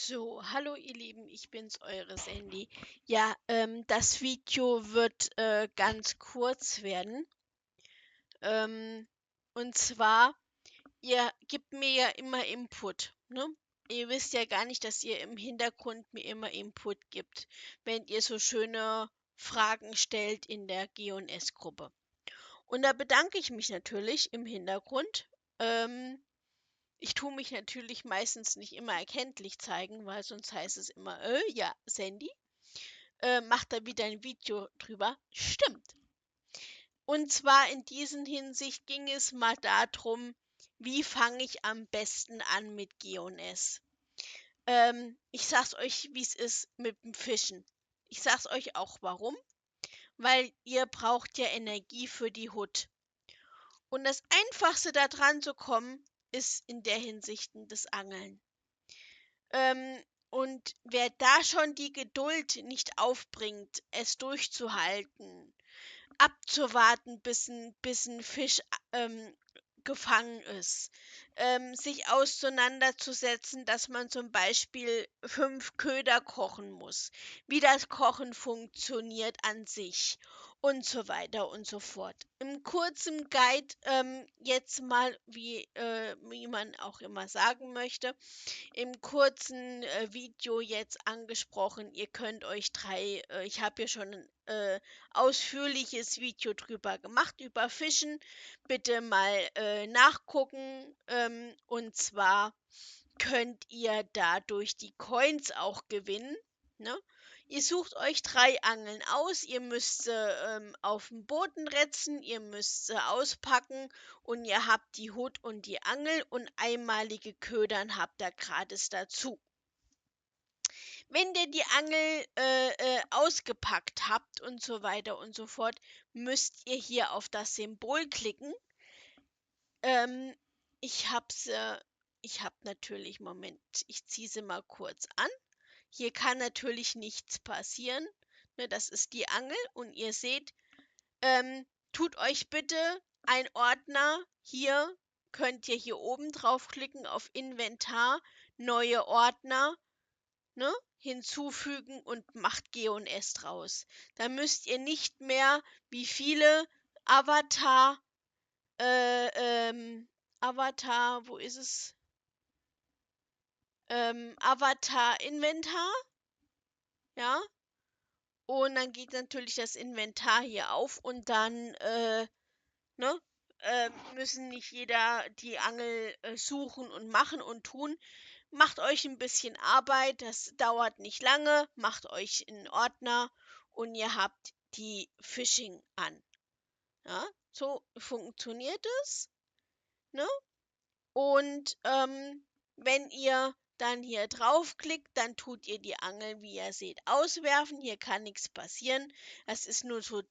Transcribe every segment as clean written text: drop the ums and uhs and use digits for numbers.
So, hallo ihr Lieben, ich bin's, eure Sandy. Ja, das Video wird ganz kurz werden. Ähm, und zwar, ihr gebt mir ja immer Input, ne? Ihr wisst ja gar nicht, dass ihr im Hintergrund mir immer Input gibt, wenn ihr so schöne Fragen stellt in der G&S-Gruppe. Und da bedanke ich mich natürlich im Hintergrund. Ähm, Ich tue mich natürlich meistens nicht immer erkenntlich zeigen, weil sonst heißt es immer, ja, Sandy, macht da wieder ein Video drüber. Stimmt. Und zwar in diesen Hinsicht ging es mal darum, wie fange ich am besten an mit G&S. Ich sag's euch, wie es ist mit dem Fischen. Ich sag's euch auch warum, weil ihr braucht ja Energie für die Hut. Und das Einfachste da dran zu kommen, ist in der Hinsicht das Angeln. Und wer da schon die Geduld nicht aufbringt, es durchzuhalten, abzuwarten, bis 'n Fisch, ähm, gefangen ist, sich auseinanderzusetzen, dass man zum Beispiel 5 Köder kochen muss, wie das Kochen funktioniert an sich und so weiter und so fort. Im kurzen Guide, jetzt mal, wie man auch immer sagen möchte, im kurzen Video jetzt angesprochen. Ihr könnt euch ich habe hier schon ein ausführliches Video drüber gemacht, über Fischen. Bitte mal nachgucken. Und zwar könnt ihr dadurch die Coins auch gewinnen. Ne? Ihr sucht euch 3 Angeln aus, ihr müsst sie auf dem Boden retzen, ihr müsst sie auspacken und ihr habt die Hut und die Angel und einmalige Ködern habt ihr gratis dazu. Wenn ihr die Angel ausgepackt habt und so weiter und so fort, müsst ihr hier auf das Symbol klicken. Ähm, ich habe ich habe natürlich, Moment, ich ziehe sie mal kurz an. Hier kann natürlich nichts passieren. Ne, das ist die Angel und ihr seht, tut euch bitte ein Ordner hier, könnt ihr hier oben draufklicken auf Inventar, neue Ordner, ne, hinzufügen und macht G&S draus. Da müsst ihr nicht mehr, wie viele Avatar, äh, ähm, Avatar, wo ist es? Avatar Inventar, ja, und dann geht natürlich das Inventar hier auf und dann, ne, müssen nicht jeder die Angel suchen und machen und tun. Macht euch ein bisschen Arbeit, das dauert nicht lange, macht euch einen Ordner und ihr habt die Phishing an. Ja, so funktioniert es, ne? Und wenn ihr dann hier draufklickt, dann tut ihr die Angel, wie ihr seht, auswerfen. Hier kann nichts passieren. Das ist nur zur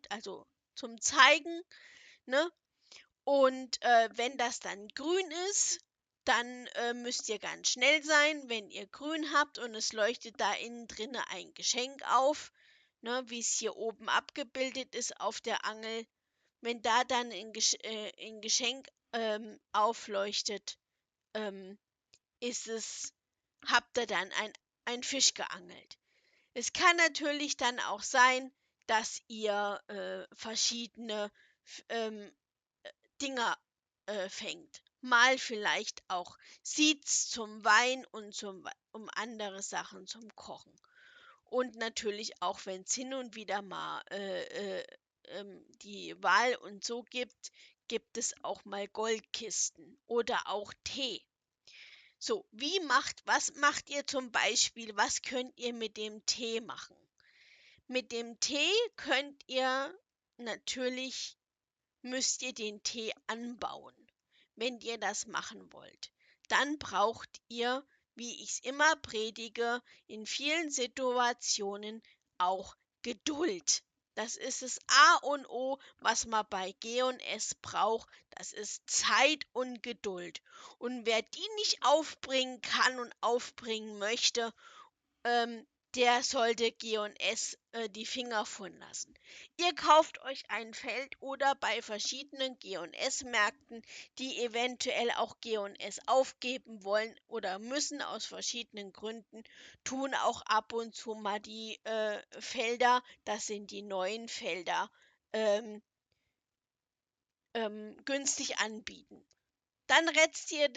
also zum Zeigen, ne? Und wenn das dann grün ist, dann müsst ihr ganz schnell sein. Wenn ihr grün habt und es leuchtet da innen drinne ein Geschenk auf, ne, wie es hier oben abgebildet ist auf der Angel, wenn da dann ein Geschenk aufleuchtet, ähm, habt ihr dann ein Fisch geangelt. Es kann natürlich dann auch sein, dass ihr verschiedene ähm, Dinger fängt. Mal vielleicht auch Seeds zum Wein und um andere Sachen zum Kochen. Und natürlich auch, wenn es hin und wieder mal die Wahl und so gibt, gibt es auch mal Goldkisten oder auch Tee. So, was macht ihr zum Beispiel? Was könnt ihr mit dem Tee machen? Mit dem Tee könnt ihr natürlich, müsst ihr den Tee anbauen, wenn ihr das machen wollt. Dann braucht ihr, wie ich es immer predige, in vielen Situationen auch Geduld. Das ist das A und O, was man bei G&S braucht. Das ist Zeit und Geduld. Und wer die nicht aufbringen kann und aufbringen möchte, der sollte G&S die Finger von lassen. Ihr kauft euch ein Feld oder bei verschiedenen G&S-Märkten, die eventuell auch G&S aufgeben wollen oder müssen aus verschiedenen Gründen, tun auch ab und zu mal die Felder, das sind die neuen Felder, ähm, günstig anbieten. Dann rätzt ihr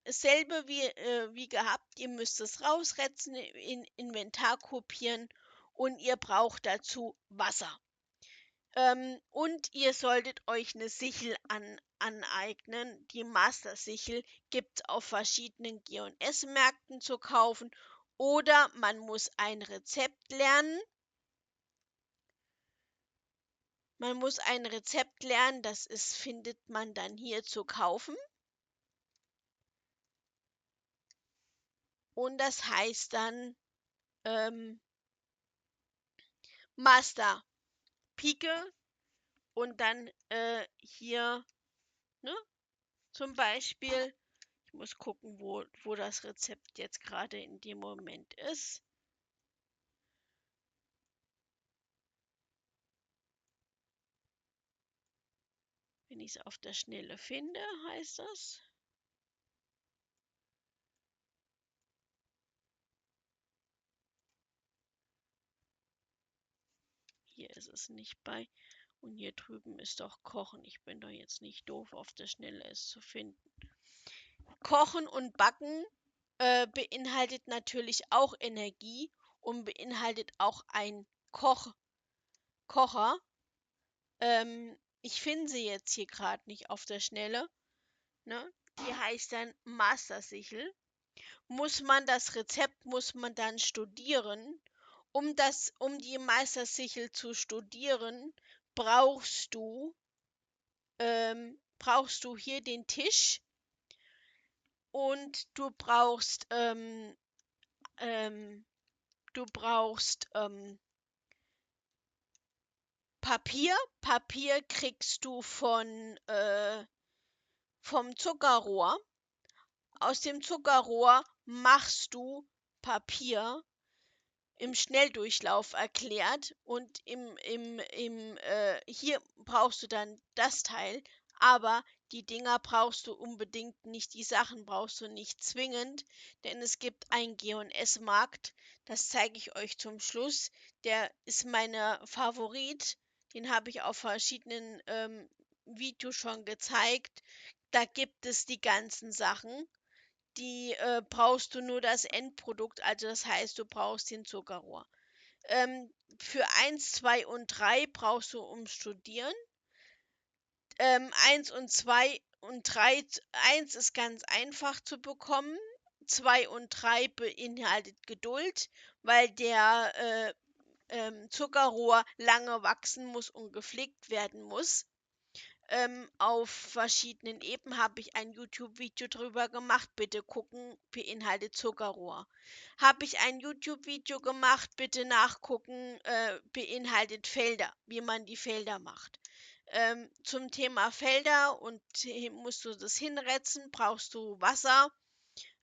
dasselbe wie gehabt. Ihr müsst es rausrätzen, in Inventar kopieren und ihr braucht dazu Wasser. Und ihr solltet euch eine Sichel aneignen. Die Master-Sichel gibt es auf verschiedenen G&S-Märkten zu kaufen. Oder man muss ein Rezept lernen. Findet man dann hier zu kaufen. Und das heißt dann Master Pike und dann hier, ne, zum Beispiel, ich muss gucken, wo das Rezept jetzt gerade in dem Moment ist. Wenn ich es auf der Schnelle finde, heißt das. Hier ist es nicht bei. Und hier drüben ist doch Kochen. Ich bin doch jetzt nicht doof, auf der Schnelle es zu finden. Kochen und Backen beinhaltet natürlich auch Energie und beinhaltet auch ein Kocher. Ich finde sie jetzt hier gerade nicht auf der Schnelle. Ne? Die heißt dann Master-Sichel. Das Rezept muss man dann studieren. Um die Meistersichel zu studieren, brauchst du hier den Tisch und du brauchst Papier. Papier kriegst du vom Zuckerrohr. Aus dem Zuckerrohr machst du Papier im Schnelldurchlauf erklärt und hier brauchst du dann das Teil, aber die Dinger brauchst du unbedingt nicht, die Sachen brauchst du nicht zwingend, denn es gibt einen G&S-Markt, das zeige ich euch zum Schluss, der ist meine Favorit, den habe ich auf verschiedenen Videos schon gezeigt, da gibt es die ganzen Sachen, die brauchst du nur das Endprodukt, also das heißt, du brauchst den Zuckerrohr. Für 1, 2 und 3 brauchst du Studieren. 1 und 2 und 3, 1 ist ganz einfach zu bekommen. 2 und 3 beinhaltet Geduld, weil der Zuckerrohr lange wachsen muss und gepflegt werden muss. Auf verschiedenen Ebenen habe ich ein YouTube-Video drüber gemacht. Bitte gucken, beinhaltet Zuckerrohr. Habe ich ein YouTube-Video gemacht, bitte nachgucken, beinhaltet Felder, wie man die Felder macht. Zum Thema Felder und musst du das hinretzen, brauchst du Wasser.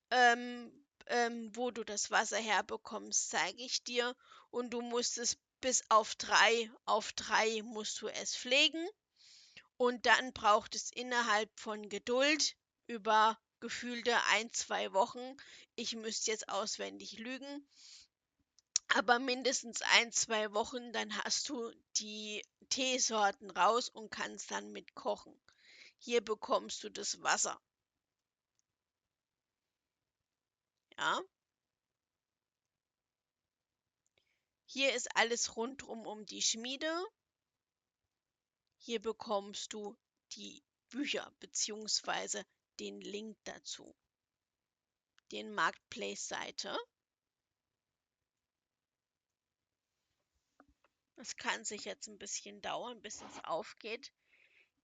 Wo du das Wasser herbekommst, zeige ich dir. Und du musst es bis auf 3 musst du es pflegen. Und dann braucht es innerhalb von Geduld über gefühlte 1, 2 Wochen. Ich müsste jetzt auswendig lügen, aber mindestens 1, 2 Wochen, dann hast du die Teesorten raus und kannst dann mit kochen. Hier bekommst du das Wasser. Ja? Hier ist alles rundum um die Schmiede. Hier bekommst du die Bücher bzw. den Link dazu. Den Marketplace-Seite. Es kann sich jetzt ein bisschen dauern, bis es aufgeht.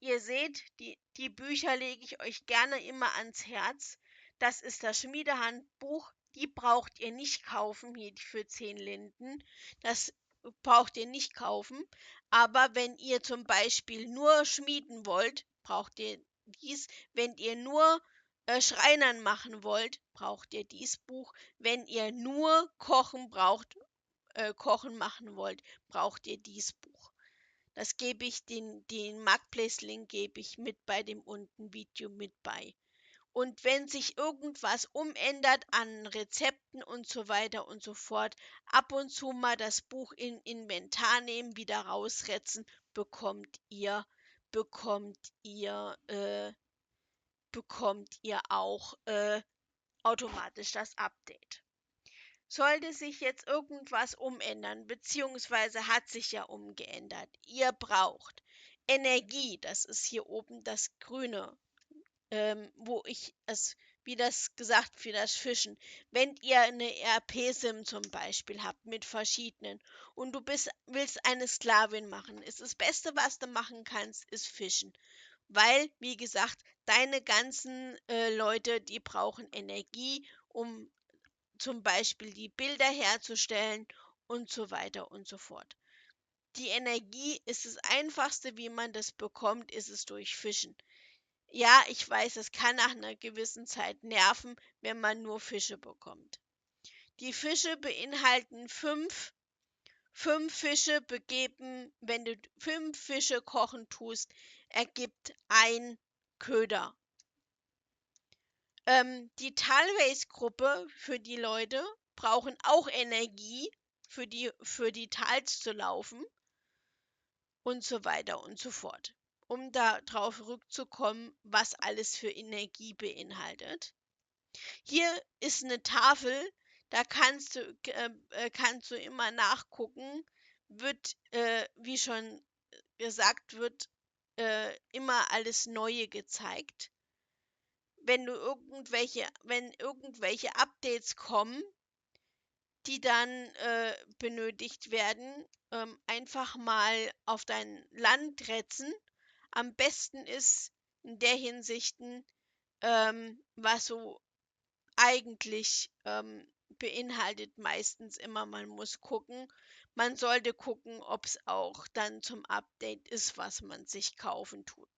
Ihr seht, die Bücher lege ich euch gerne immer ans Herz. Das ist das Schmiedehandbuch. Die braucht ihr nicht kaufen, hier für 10 Linden. Das braucht ihr nicht kaufen. Aber wenn ihr zum Beispiel nur schmieden wollt, braucht ihr dies. Wenn ihr nur Schreinern machen wollt, braucht ihr dies Buch. Wenn ihr nur kochen braucht, Kochen machen wollt, braucht ihr dieses Buch. Das gebe ich, den Marketplace-Link gebe ich mit bei dem unten Video mit bei. Und wenn sich irgendwas umändert an Rezepten und so weiter und so fort, ab und zu mal das Buch in Inventar nehmen, wieder rausretzen, bekommt ihr, bekommt ihr, äh, bekommt ihr auch automatisch das Update. Sollte sich jetzt irgendwas umändern, beziehungsweise hat sich ja umgeändert, ihr braucht Energie, das ist hier oben das Grüne, wo ich es, wie das gesagt, für das Fischen. Wenn ihr eine ERP-Sim zum Beispiel habt mit verschiedenen und willst eine Sklavin machen, ist das Beste, was du machen kannst, ist Fischen. Weil, wie gesagt, deine ganzen Leute, die brauchen Energie, um zum Beispiel die Bilder herzustellen und so weiter und so fort. Die Energie ist das Einfachste, wie man das bekommt, ist es durch Fischen. Ja, ich weiß, es kann nach einer gewissen Zeit nerven, wenn man nur Fische bekommt. Die Fische beinhalten fünf Fische begeben, wenn du 5 Fische kochen tust, ergibt ein Köder. Die Talrace-Gruppe für die Leute brauchen auch Energie für die Tals zu laufen und so weiter und so fort. Um darauf zurückzukommen, was alles für Energie beinhaltet. Hier ist eine Tafel, da kannst du immer nachgucken. Wie schon gesagt, wird immer alles Neue gezeigt. Wenn irgendwelche Updates kommen, die dann benötigt werden, einfach mal auf dein Land retzen. Am besten ist in der Hinsicht, was so eigentlich beinhaltet meistens immer, man sollte gucken, ob es auch dann zum Update ist, was man sich kaufen tut.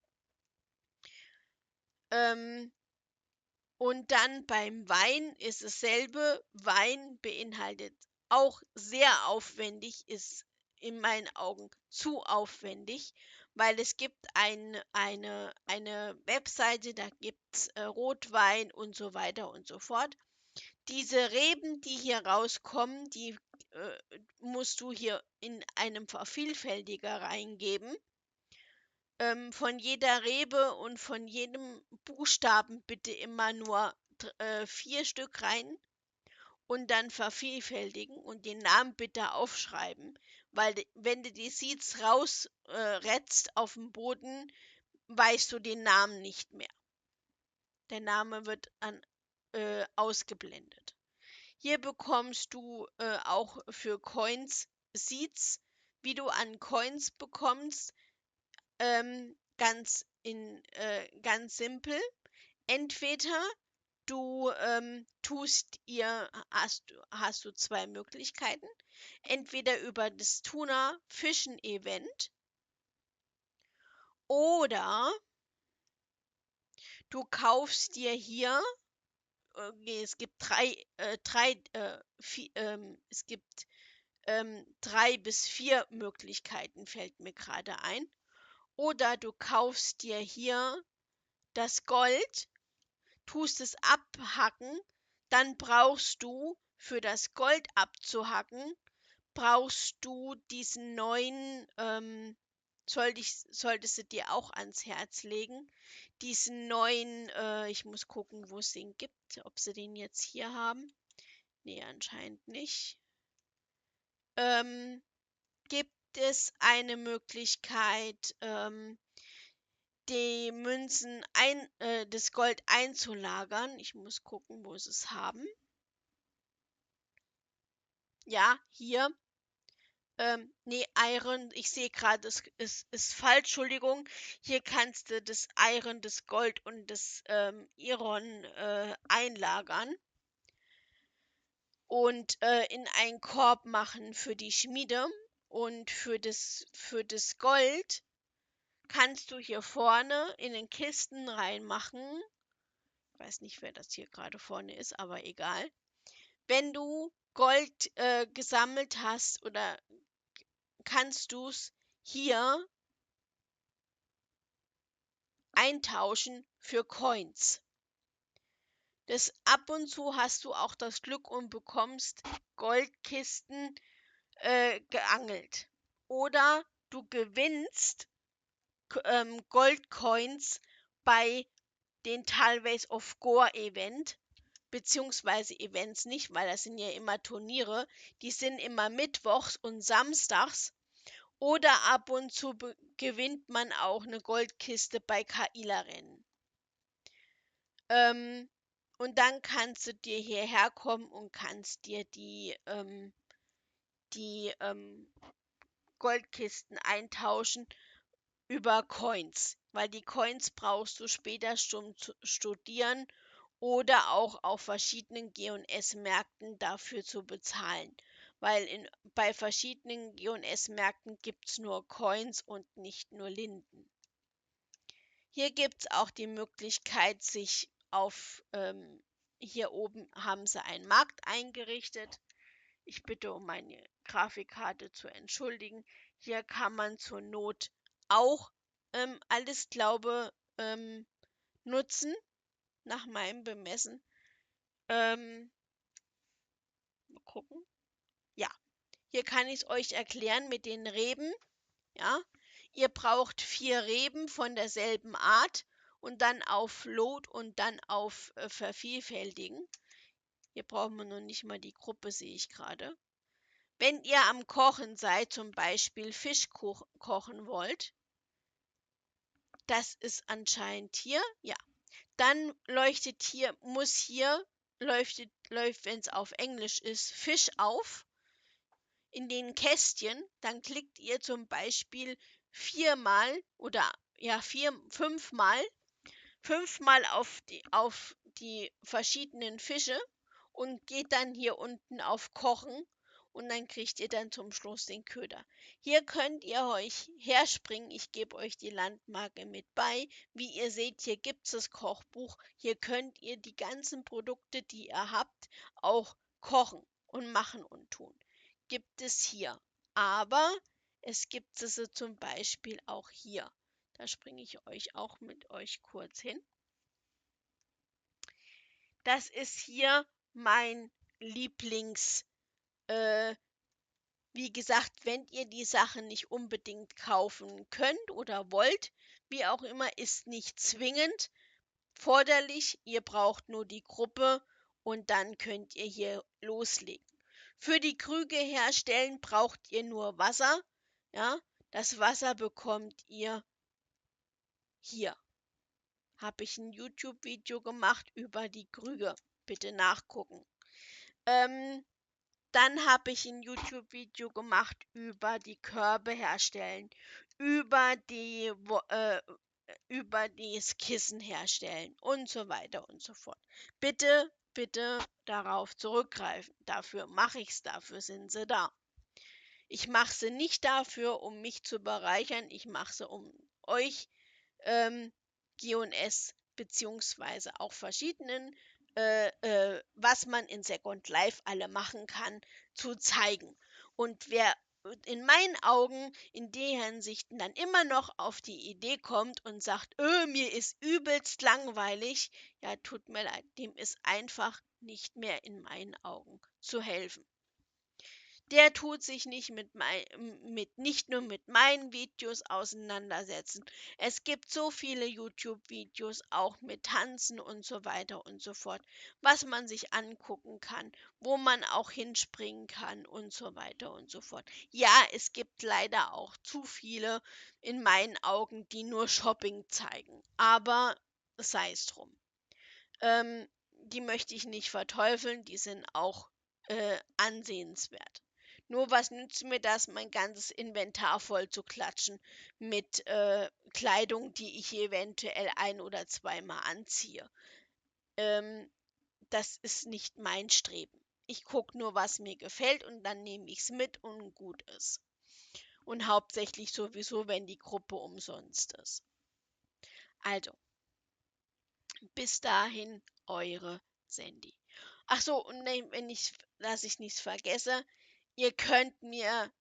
Und dann beim Wein ist dasselbe. Wein beinhaltet auch sehr aufwendig, ist in meinen Augen zu aufwendig, weil es gibt eine Webseite, da gibt es Rotwein und so weiter und so fort. Diese Reben, die hier rauskommen, die musst du hier in einem Vervielfältiger reingeben. Von jeder Rebe und von jedem Buchstaben bitte immer nur 4 Stück rein und dann vervielfältigen und den Namen bitte aufschreiben, weil wenn du die Seeds rausrätst auf dem Boden, weißt du den Namen nicht mehr. Der Name wird ausgeblendet. Hier bekommst du auch für Coins Seeds, wie du an Coins bekommst, ganz simpel. Entweder du hast du 2 Möglichkeiten. Entweder über das Tuna Fischen Event oder du kaufst dir hier, es gibt es gibt 3 bis 4 Möglichkeiten, fällt mir gerade ein. Oder du kaufst dir hier das Gold, tust es abhacken, dann brauchst du für das Gold abzuhacken, brauchst du diesen neuen, solltest du dir auch ans Herz legen, diesen neuen, ich muss gucken, wo es den gibt, ob sie den jetzt hier haben. Nee, anscheinend nicht. Gibt es eine Möglichkeit, das Gold einzulagern. Ich muss gucken, wo sie es haben. Ja, hier. Nee, Iron, ich sehe gerade, es ist falsch, Entschuldigung. Hier kannst du das Iron, das Gold und das Iron einlagern und in einen Korb machen für die Schmiede. Und für das Gold kannst du hier vorne in den Kisten reinmachen. Ich weiß nicht, wer das hier gerade vorne ist, aber egal. Wenn du Gold gesammelt hast, oder kannst du es hier eintauschen für Coins. Ab und zu hast du auch das Glück und bekommst Goldkisten geangelt. Oder du gewinnst Goldcoins bei den Talways of Gore Event, beziehungsweise Events nicht, weil das sind ja immer Turniere. Die sind immer mittwochs und samstags. Oder ab und zu gewinnt man auch eine Goldkiste bei Kaila-Rennen. Und dann kannst du dir hierher kommen und kannst dir die Goldkisten eintauschen über Coins, weil die Coins brauchst du später zum Studieren oder auch auf verschiedenen G&S-Märkten dafür zu bezahlen. Weil bei verschiedenen G&S-Märkten gibt es nur Coins und nicht nur Linden. Hier gibt es auch die Möglichkeit, sich hier oben haben sie einen Markt eingerichtet. Ich bitte um meine Grafikkarte zu entschuldigen. Hier kann man zur Not auch alles, glaube nutzen, nach meinem Bemessen. Mal gucken. Ja, hier kann ich es euch erklären mit den Reben. Ja, ihr braucht 4 Reben von derselben Art und dann auf Load und dann auf Vervielfältigen. Hier brauchen wir noch nicht mal die Gruppe, sehe ich gerade. Wenn ihr am Kochen seid, zum Beispiel Fisch kochen wollt, das ist anscheinend hier, ja, dann läuft, wenn es auf Englisch ist, Fisch auf in den Kästchen. Dann klickt ihr zum Beispiel fünfmal auf die verschiedenen Fische und geht dann hier unten auf Kochen und dann kriegt ihr dann zum Schluss den Köder. Hier könnt ihr euch herspringen. Ich gebe euch die Landmarke mit bei. Wie ihr seht, hier gibt es das Kochbuch. Hier könnt ihr die ganzen Produkte, die ihr habt, auch kochen und machen und tun. Gibt es hier. Aber es gibt es zum Beispiel auch hier. Da springe ich euch auch mit euch kurz hin. Das ist hier mein Lieblings. Wie gesagt, wenn ihr die Sachen nicht unbedingt kaufen könnt oder wollt, wie auch immer, ist nicht zwingend forderlich. Ihr braucht nur die Gruppe und dann könnt ihr hier loslegen. Für die Krüge herstellen braucht ihr nur Wasser. Ja, das Wasser bekommt ihr hier. Habe ich ein YouTube-Video gemacht über die Krüge. Bitte nachgucken. Dann habe ich ein YouTube-Video gemacht über die Körbe herstellen, über das Kissen herstellen und so weiter und so fort. Bitte, bitte darauf zurückgreifen. Dafür mache ich es, dafür sind sie da. Ich mache sie nicht dafür, um mich zu bereichern. Ich mache sie, um euch G&S beziehungsweise auch verschiedenen, was man in Second Life alle machen kann, zu zeigen. Und wer in meinen Augen in der Hinsicht dann immer noch auf die Idee kommt und sagt, mir ist übelst langweilig, ja, tut mir leid, dem ist einfach nicht mehr in meinen Augen zu helfen. Der tut sich nicht nicht nur mit meinen Videos auseinandersetzen. Es gibt so viele YouTube-Videos, auch mit Tanzen und so weiter und so fort, was man sich angucken kann, wo man auch hinspringen kann und so weiter und so fort. Ja, es gibt leider auch zu viele in meinen Augen, die nur Shopping zeigen, aber sei es drum. Die möchte ich nicht verteufeln, die sind auch ansehenswert. Nur was nützt mir das, mein ganzes Inventar voll zu klatschen mit Kleidung, die ich eventuell ein- oder zweimal anziehe. Das ist nicht mein Streben. Ich gucke nur, was mir gefällt und dann nehme ich es mit und gut ist. Und hauptsächlich sowieso, wenn die Gruppe umsonst ist. Also, bis dahin, eure Sandy. Ach so, und ne, dass ich nichts vergesse, ihr könnt mir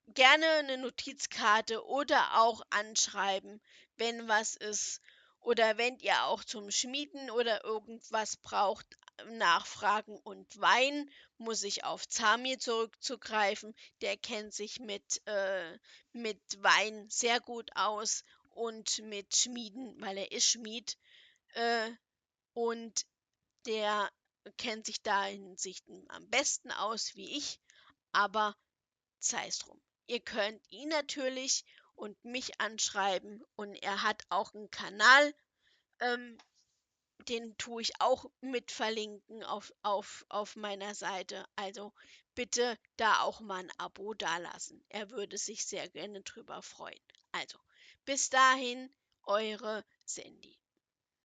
gerne eine Notizkarte oder auch anschreiben, wenn was ist. Oder wenn ihr auch zum Schmieden oder irgendwas braucht, nachfragen. Und Wein muss ich auf Zamir zurückzugreifen. Der kennt sich mit Wein sehr gut aus und mit Schmieden, weil er ist Schmied. Äh, und der kennt sich da in Hinsichten am besten aus wie ich. Aber sei's drum. Ihr könnt ihn natürlich und mich anschreiben und er hat auch einen Kanal, ähm, den tue ich auch mit verlinken auf meiner Seite. Also bitte da auch mal ein Abo dalassen. Er würde sich sehr gerne drüber freuen. Also, bis dahin, eure Sandy.